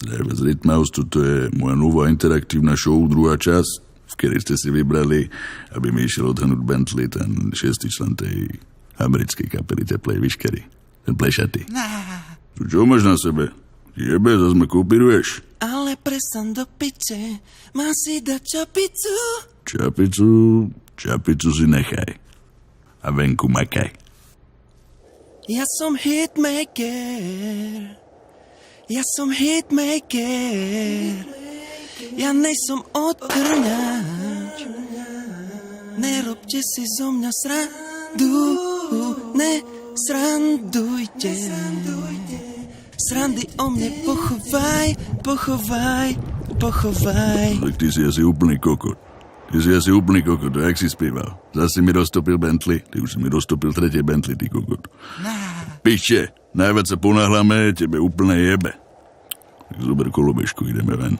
z Rytmaus, toto je moja nová interaktívna show, druhá časť, v ktorej ste si vybrali, aby mi išiel odhrnúť Bentley, ten 6. člen tej americkej kapely Teplej Vyškery. Ten plešatý. Čo máš na sebe? Jebe, zase ma kopíruješ. Ale prestaň do piče, má si dať čapicu. Čapicu si nechaj. A venku makaj. Ja som hitmaker. Ja nejsom odtrňač. Nerobte si zo mňa srandu. Nesrandujte. Srandy o mne pochovaj. Tak ty si asi úplný kokot. To jak si spieval. Zase mi roztopil Bentley. Ty už si mi roztopil tretie Bentley, ty kokot. Pište, najviac sa ponáhľame, tebe úplne jebe. Tak zober kolobežku, ideme ven.